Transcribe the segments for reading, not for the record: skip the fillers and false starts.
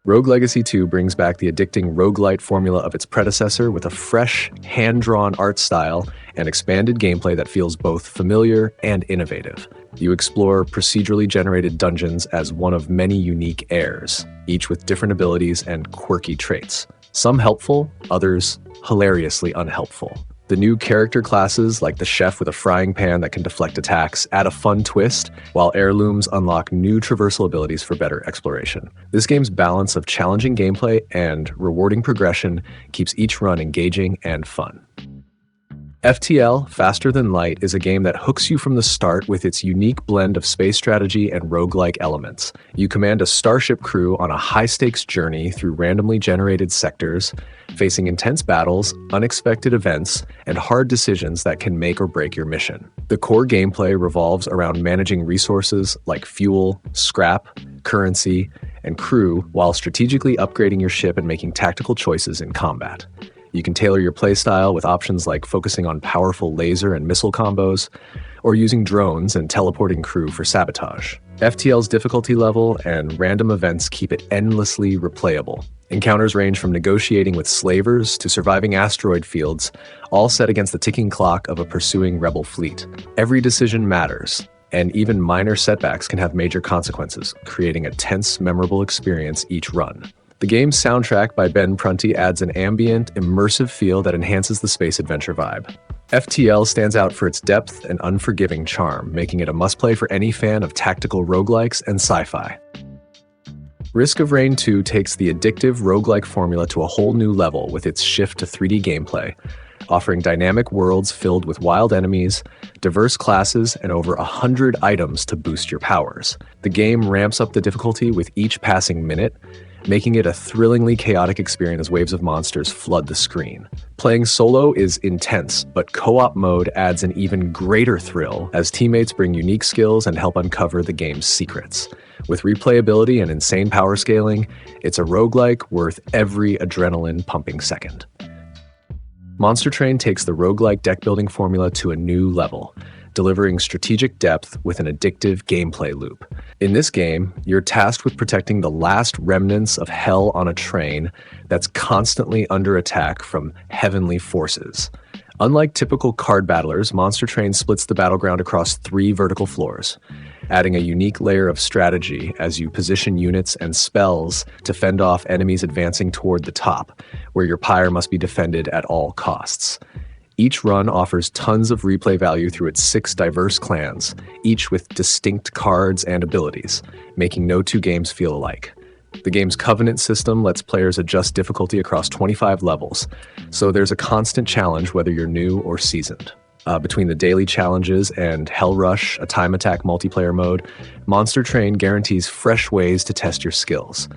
Rogue Legacy 2 brings back the addicting roguelite formula of its predecessor with a fresh, hand-drawn art style and expanded gameplay that feels both familiar and innovative. You explore procedurally generated dungeons as one of many unique heirs, each with different abilities and quirky traits. Some helpful, others hilariously unhelpful. The new character classes, like the chef with a frying pan that can deflect attacks, add a fun twist, while heirlooms unlock new traversal abilities for better exploration. This game's balance of challenging gameplay and rewarding progression keeps each run engaging and fun. FTL, Faster Than Light, is a game that hooks you from the start with its unique blend of space strategy and roguelike elements. You command a starship crew on a high-stakes journey through randomly generated sectors, facing intense battles, unexpected events, and hard decisions that can make or break your mission. The core gameplay revolves around managing resources like fuel, scrap, currency, and crew, while strategically upgrading your ship and making tactical choices in combat. You can tailor your playstyle with options like focusing on powerful laser and missile combos, or using drones and teleporting crew for sabotage. FTL's difficulty level and random events keep it endlessly replayable. Encounters range from negotiating with slavers to surviving asteroid fields, all set against the ticking clock of a pursuing rebel fleet. Every decision matters, and even minor setbacks can have major consequences, creating a tense, memorable experience each run. The game's soundtrack by Ben Prunty adds an ambient, immersive feel that enhances the space adventure vibe. FTL stands out for its depth and unforgiving charm, making it a must-play for any fan of tactical roguelikes and sci-fi. Risk of Rain 2 takes the addictive roguelike formula to a whole new level with its shift to 3D gameplay, offering dynamic worlds filled with wild enemies, diverse classes, and over 100 items to boost your powers. The game ramps up the difficulty with each passing minute, making it a thrillingly chaotic experience as waves of monsters flood the screen. Playing solo is intense, but co-op mode adds an even greater thrill as teammates bring unique skills and help uncover the game's secrets. With replayability and insane power scaling, it's a roguelike worth every adrenaline-pumping second. Monster Train takes the roguelike deck-building formula to a new level, delivering strategic depth with an addictive gameplay loop. In this game, you're tasked with protecting the last remnants of hell on a train that's constantly under attack from heavenly forces. Unlike typical card battlers, Monster Train splits the battleground across 3 vertical floors, adding a unique layer of strategy as you position units and spells to fend off enemies advancing toward the top, where your pyre must be defended at all costs. Each run offers tons of replay value through its 6 diverse clans, each with distinct cards and abilities, making no two games feel alike. The game's Covenant system lets players adjust difficulty across 25 levels, so there's a constant challenge whether you're new or seasoned. Between the daily challenges and Hell Rush, a time attack multiplayer mode, Monster Train guarantees fresh ways to test your skills.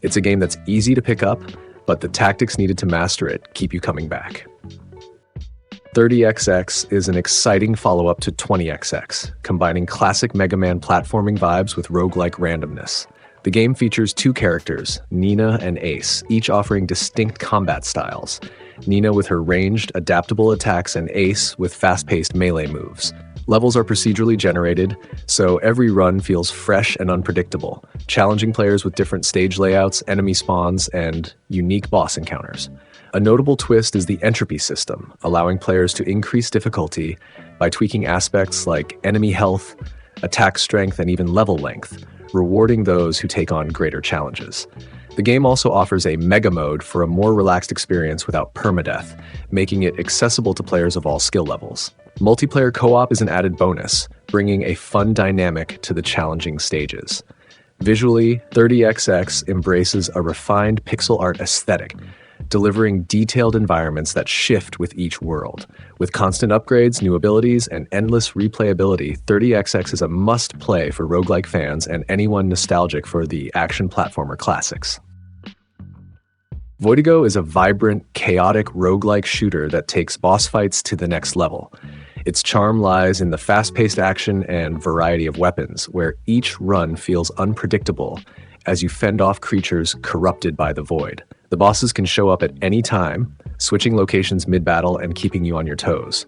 It's a game that's easy to pick up, but the tactics needed to master it keep you coming back. 30XX is an exciting follow-up to 20XX, combining classic Mega Man platforming vibes with roguelike randomness. The game features 2 characters, Nina and Ace, each offering distinct combat styles. Nina with her ranged, adaptable attacks and Ace with fast-paced melee moves. Levels are procedurally generated, so every run feels fresh and unpredictable, challenging players with different stage layouts, enemy spawns, and unique boss encounters. A notable twist is the entropy system, allowing players to increase difficulty by tweaking aspects like enemy health, attack strength, and even level length, rewarding those who take on greater challenges. The game also offers a mega mode for a more relaxed experience without permadeath, making it accessible to players of all skill levels. Multiplayer co-op is an added bonus, bringing a fun dynamic to the challenging stages. Visually, 30XX embraces a refined pixel art aesthetic, delivering detailed environments that shift with each world. With constant upgrades, new abilities, and endless replayability, 30XX is a must-play for roguelike fans and anyone nostalgic for the action platformer classics. Voidigo is a vibrant, chaotic roguelike shooter that takes boss fights to the next level. Its charm lies in the fast-paced action and variety of weapons, where each run feels unpredictable as you fend off creatures corrupted by the void. The bosses can show up at any time, switching locations mid-battle and keeping you on your toes.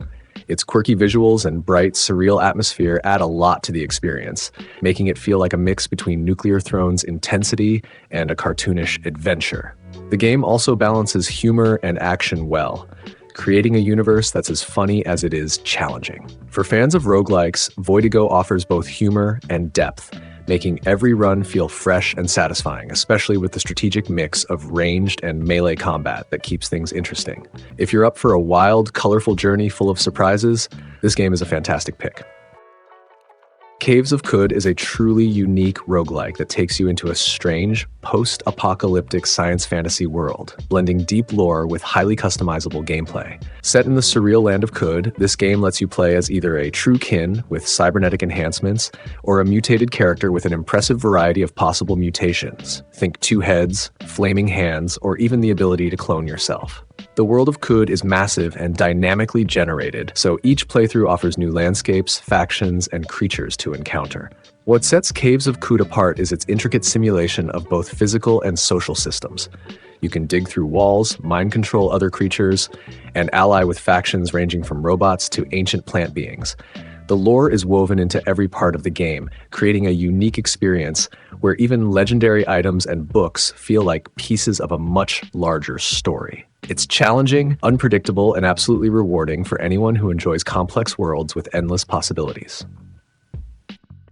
Its quirky visuals and bright, surreal atmosphere add a lot to the experience, making it feel like a mix between Nuclear Throne's intensity and a cartoonish adventure. The game also balances humor and action well, creating a universe that's as funny as it is challenging. For fans of roguelikes, Voidigo offers both humor and depth, making every run feel fresh and satisfying, especially with the strategic mix of ranged and melee combat that keeps things interesting. If you're up for a wild, colorful journey full of surprises, this game is a fantastic pick. Caves of Qud is a truly unique roguelike that takes you into a strange, post-apocalyptic science fantasy world, blending deep lore with highly customizable gameplay. Set in the surreal land of Qud, this game lets you play as either a true kin with cybernetic enhancements or a mutated character with an impressive variety of possible mutations. Think 2 heads, flaming hands, or even the ability to clone yourself. The world of Qud is massive and dynamically generated, so each playthrough offers new landscapes, factions, and creatures to encounter. What sets Caves of Qud apart is its intricate simulation of both physical and social systems. You can dig through walls, mind control other creatures, and ally with factions ranging from robots to ancient plant beings. The lore is woven into every part of the game, creating a unique experience where even legendary items and books feel like pieces of a much larger story. It's challenging, unpredictable, and absolutely rewarding for anyone who enjoys complex worlds with endless possibilities.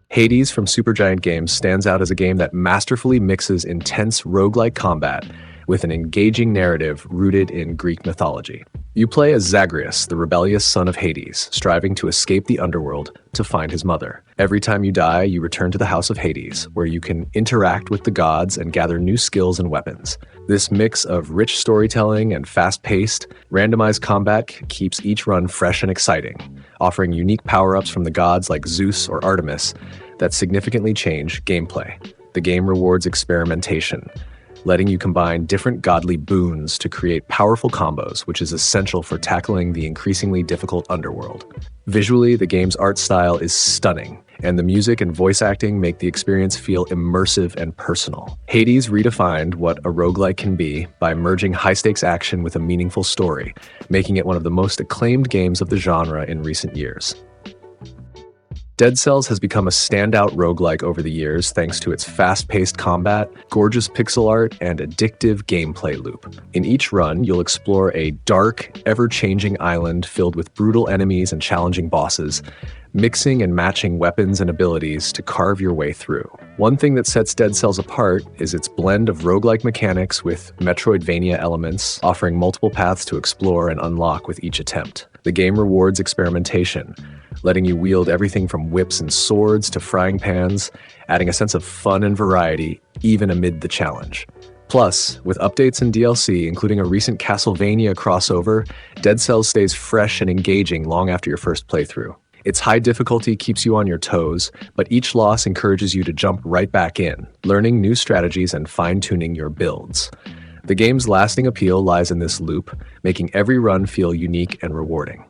Hades from Supergiant Games stands out as a game that masterfully mixes intense roguelike combat with an engaging narrative rooted in Greek mythology. You play as Zagreus, the rebellious son of Hades, striving to escape the underworld to find his mother. Every time you die, you return to the House of Hades, where you can interact with the gods and gather new skills and weapons. This mix of rich storytelling and fast-paced, randomized combat keeps each run fresh and exciting, offering unique power-ups from the gods like Zeus or Artemis that significantly change gameplay. The game rewards experimentation, letting you combine different godly boons to create powerful combos, which is essential for tackling the increasingly difficult underworld. Visually, the game's art style is stunning, and the music and voice acting make the experience feel immersive and personal. Hades redefined what a roguelike can be by merging high-stakes action with a meaningful story, making it one of the most acclaimed games of the genre in recent years. Dead Cells has become a standout roguelike over the years thanks to its fast-paced combat, gorgeous pixel art, and addictive gameplay loop. In each run, you'll explore a dark, ever-changing island filled with brutal enemies and challenging bosses, mixing and matching weapons and abilities to carve your way through. One thing that sets Dead Cells apart is its blend of roguelike mechanics with Metroidvania elements, offering multiple paths to explore and unlock with each attempt. The game rewards experimentation, letting you wield everything from whips and swords to frying pans, adding a sense of fun and variety, even amid the challenge. Plus, with updates and DLC, including a recent Castlevania crossover, Dead Cells stays fresh and engaging long after your first playthrough. Its high difficulty keeps you on your toes, but each loss encourages you to jump right back in, learning new strategies and fine-tuning your builds. The game's lasting appeal lies in this loop, making every run feel unique and rewarding.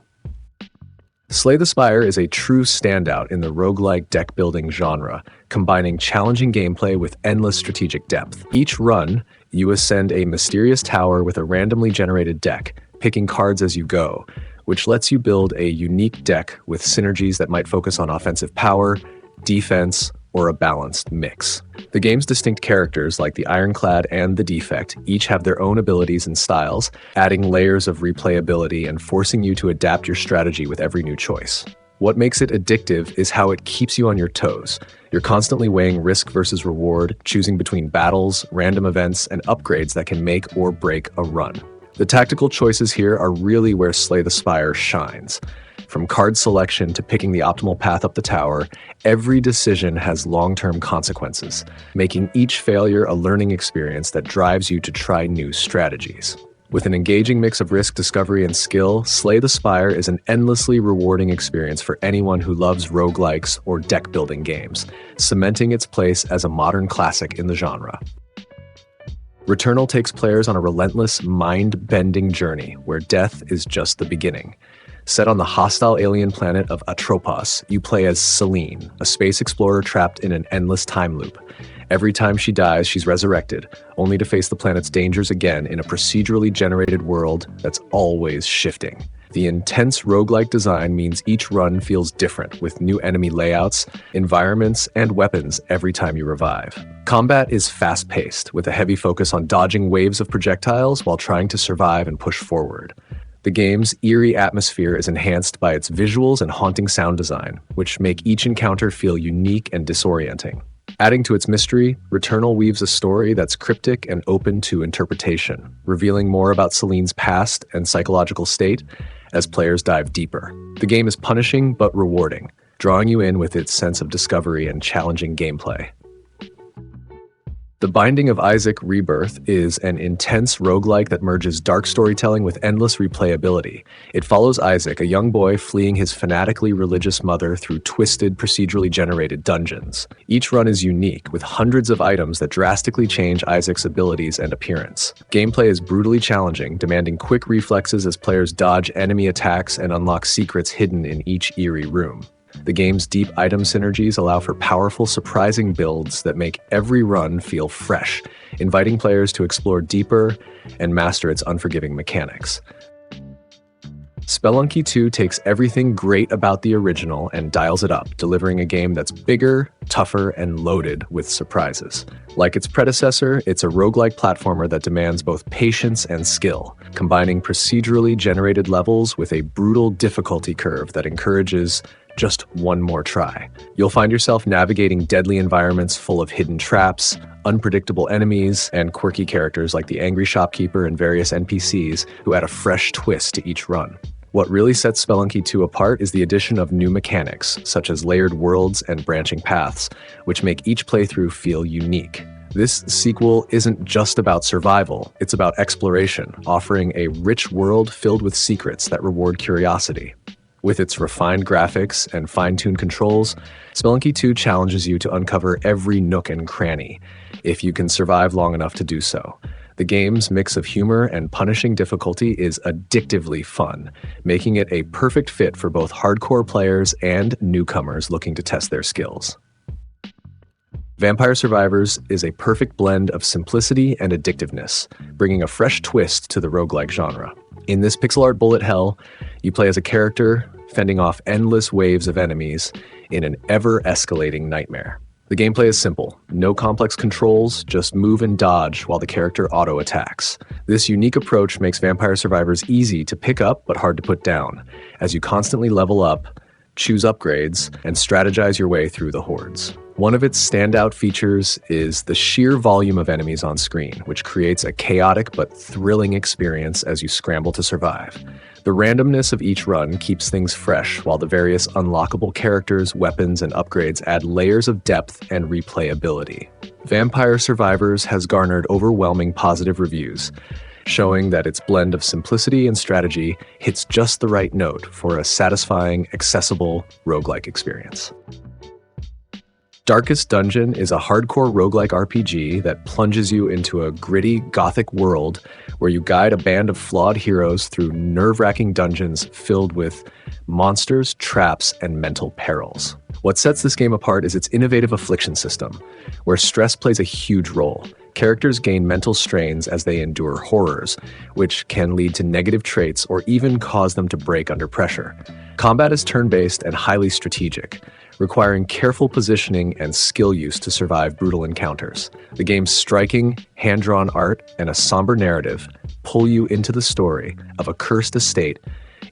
Slay the Spire is a true standout in the roguelike deck-building genre, combining challenging gameplay with endless strategic depth. Each run, you ascend a mysterious tower with a randomly generated deck, picking cards as you go, which lets you build a unique deck with synergies that might focus on offensive power, defense, or a balanced mix. The game's distinct characters, like the Ironclad and the Defect, each have their own abilities and styles, adding layers of replayability and forcing you to adapt your strategy with every new choice. What makes it addictive is how it keeps you on your toes. You're constantly weighing risk versus reward, choosing between battles, random events, and upgrades that can make or break a run. The tactical choices here are really where Slay the Spire shines. From card selection to picking the optimal path up the tower, every decision has long-term consequences, making each failure a learning experience that drives you to try new strategies. With an engaging mix of risk, discovery, and skill, Slay the Spire is an endlessly rewarding experience for anyone who loves roguelikes or deck-building games, cementing its place as a modern classic in the genre. Returnal takes players on a relentless, mind-bending journey where death is just the beginning. Set on the hostile alien planet of Atropos, you play as Selene, a space explorer trapped in an endless time loop. Every time she dies, she's resurrected, only to face the planet's dangers again in a procedurally generated world that's always shifting. The intense roguelike design means each run feels different, with new enemy layouts, environments, and weapons every time you revive. Combat is fast-paced, with a heavy focus on dodging waves of projectiles while trying to survive and push forward. The game's eerie atmosphere is enhanced by its visuals and haunting sound design, which make each encounter feel unique and disorienting. Adding to its mystery, Returnal weaves a story that's cryptic and open to interpretation, revealing more about Celine's past and psychological state as players dive deeper. The game is punishing but rewarding, drawing you in with its sense of discovery and challenging gameplay. The Binding of Isaac Rebirth is an intense roguelike that merges dark storytelling with endless replayability. It follows Isaac, a young boy fleeing his fanatically religious mother through twisted, procedurally generated dungeons. Each run is unique, with hundreds of items that drastically change Isaac's abilities and appearance. Gameplay is brutally challenging, demanding quick reflexes as players dodge enemy attacks and unlock secrets hidden in each eerie room. The game's deep item synergies allow for powerful, surprising builds that make every run feel fresh, inviting players to explore deeper and master its unforgiving mechanics. Spelunky 2 takes everything great about the original and dials it up, delivering a game that's bigger, tougher, and loaded with surprises. Like its predecessor, it's a roguelike platformer that demands both patience and skill, combining procedurally generated levels with a brutal difficulty curve that encourages just one more try. You'll find yourself navigating deadly environments full of hidden traps, unpredictable enemies, and quirky characters like the angry shopkeeper and various NPCs who add a fresh twist to each run. What really sets Spelunky 2 apart is the addition of new mechanics, such as layered worlds and branching paths, which make each playthrough feel unique. This sequel isn't just about survival, it's about exploration, offering a rich world filled with secrets that reward curiosity. With its refined graphics and fine-tuned controls, Spelunky 2 challenges you to uncover every nook and cranny, if you can survive long enough to do so. The game's mix of humor and punishing difficulty is addictively fun, making it a perfect fit for both hardcore players and newcomers looking to test their skills. Vampire Survivors is a perfect blend of simplicity and addictiveness, bringing a fresh twist to the roguelike genre. In this pixel art bullet hell, you play as a character fending off endless waves of enemies in an ever-escalating nightmare. The gameplay is simple, no complex controls, just move and dodge while the character auto-attacks. This unique approach makes Vampire Survivors easy to pick up but hard to put down, as you constantly level up, choose upgrades, and strategize your way through the hordes. One of its standout features is the sheer volume of enemies on screen, which creates a chaotic but thrilling experience as you scramble to survive. The randomness of each run keeps things fresh, while the various unlockable characters, weapons, and upgrades add layers of depth and replayability. Vampire Survivors has garnered overwhelming positive reviews, showing that its blend of simplicity and strategy hits just the right note for a satisfying, accessible roguelike experience. Darkest Dungeon is a hardcore roguelike RPG that plunges you into a gritty, gothic world where you guide a band of flawed heroes through nerve-wracking dungeons filled with monsters, traps, and mental perils. What sets this game apart is its innovative affliction system, where stress plays a huge role. Characters gain mental strains as they endure horrors, which can lead to negative traits or even cause them to break under pressure. Combat is turn-based and highly strategic, requiring careful positioning and skill use to survive brutal encounters. The game's striking, hand-drawn art and a somber narrative pull you into the story of a cursed estate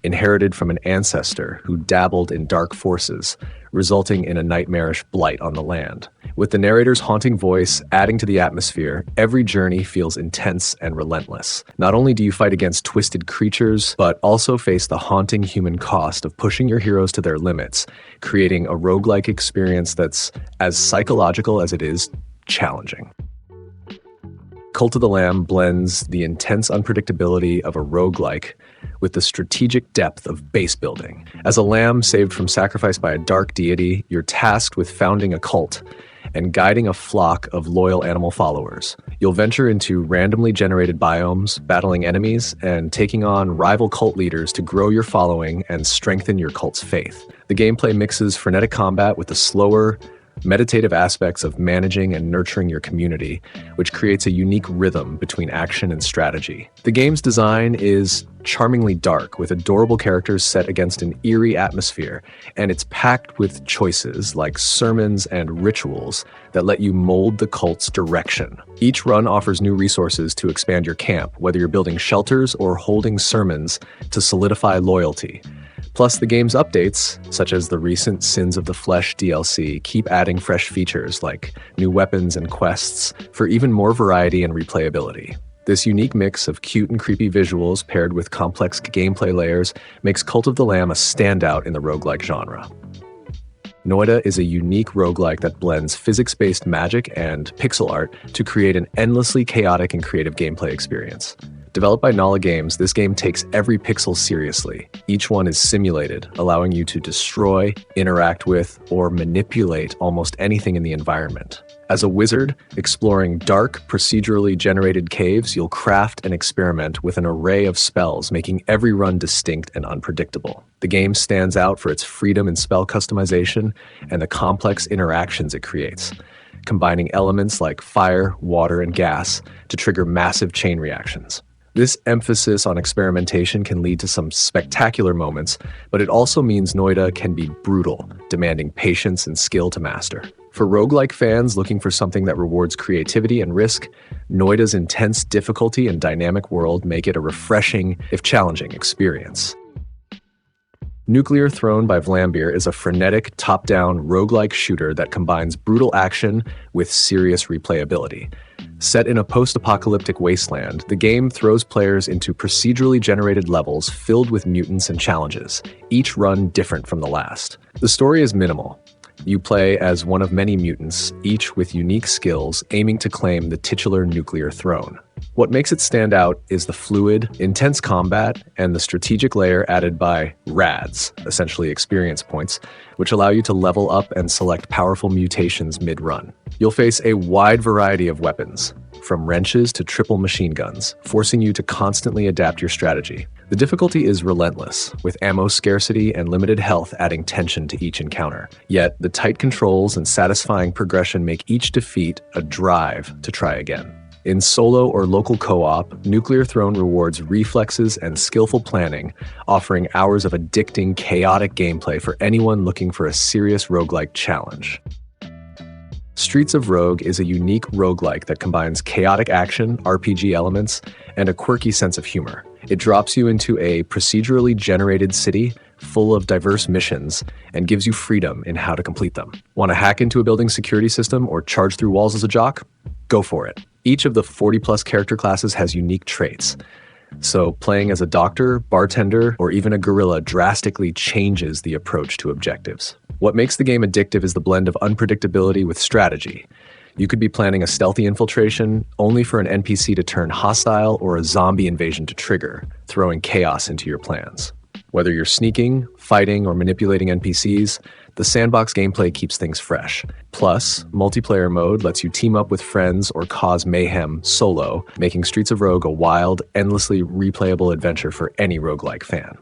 inherited from an ancestor who dabbled in dark forces, resulting in a nightmarish blight on the land. With the narrator's haunting voice adding to the atmosphere, every journey feels intense and relentless. Not only do you fight against twisted creatures, but also face the haunting human cost of pushing your heroes to their limits, creating a roguelike experience that's as psychological as it is challenging. Cult of the Lamb blends the intense unpredictability of a roguelike with the strategic depth of base building. As a lamb saved from sacrifice by a dark deity, you're tasked with founding a cult and guiding a flock of loyal animal followers. You'll venture into randomly generated biomes, battling enemies, and taking on rival cult leaders to grow your following and strengthen your cult's faith. The gameplay mixes frenetic combat with a slower, meditative aspects of managing and nurturing your community, which creates a unique rhythm between action and strategy. The game's design is charmingly dark, with adorable characters set against an eerie atmosphere, and it's packed with choices like sermons and rituals that let you mold the cult's direction. Each run offers new resources to expand your camp, whether you're building shelters or holding sermons to solidify loyalty. Plus, the game's updates, such as the recent Sins of the Flesh DLC, keep adding fresh features like new weapons and quests for even more variety and replayability. This unique mix of cute and creepy visuals paired with complex gameplay layers makes Cult of the Lamb a standout in the roguelike genre. Noita is a unique roguelike that blends physics-based magic and pixel art to create an endlessly chaotic and creative gameplay experience. Developed by Nala Games, this game takes every pixel seriously. Each one is simulated, allowing you to destroy, interact with, or manipulate almost anything in the environment. As a wizard, exploring dark, procedurally generated caves, you'll craft and experiment with an array of spells, making every run distinct and unpredictable. The game stands out for its freedom in spell customization and the complex interactions it creates, combining elements like fire, water, and gas to trigger massive chain reactions. This emphasis on experimentation can lead to some spectacular moments, but it also means Noita can be brutal, demanding patience and skill to master. For roguelike fans looking for something that rewards creativity and risk, Noita's intense difficulty and dynamic world make it a refreshing, if challenging, experience. Nuclear Throne by Vlambeer is a frenetic, top-down, roguelike shooter that combines brutal action with serious replayability. Set in a post-apocalyptic wasteland, the game throws players into procedurally generated levels filled with mutants and challenges, each run different from the last. The story is minimal. You play as one of many mutants, each with unique skills, aiming to claim the titular nuclear throne. What makes it stand out is the fluid, intense combat, and the strategic layer added by RADs, essentially experience points, which allow you to level up and select powerful mutations mid-run. You'll face a wide variety of weapons, from wrenches to triple machine guns, forcing you to constantly adapt your strategy. The difficulty is relentless, with ammo scarcity and limited health adding tension to each encounter. Yet, the tight controls and satisfying progression make each defeat a drive to try again. In solo or local co-op, Nuclear Throne rewards reflexes and skillful planning, offering hours of addicting, chaotic gameplay for anyone looking for a serious roguelike challenge. Streets of Rogue is a unique roguelike that combines chaotic action, RPG elements, and a quirky sense of humor. It drops you into a procedurally generated city full of diverse missions and gives you freedom in how to complete them. Want to hack into a building security system or charge through walls as a jock? Go for it. Each of the 40-plus character classes has unique traits. So playing as a doctor, bartender, or even a gorilla drastically changes the approach to objectives. What makes the game addictive is the blend of unpredictability with strategy. You could be planning a stealthy infiltration only for an NPC to turn hostile or a zombie invasion to trigger, throwing chaos into your plans. Whether you're sneaking, fighting, or manipulating NPCs, the sandbox gameplay keeps things fresh. Plus, multiplayer mode lets you team up with friends or cause mayhem solo, making Streets of Rogue a wild, endlessly replayable adventure for any roguelike fan.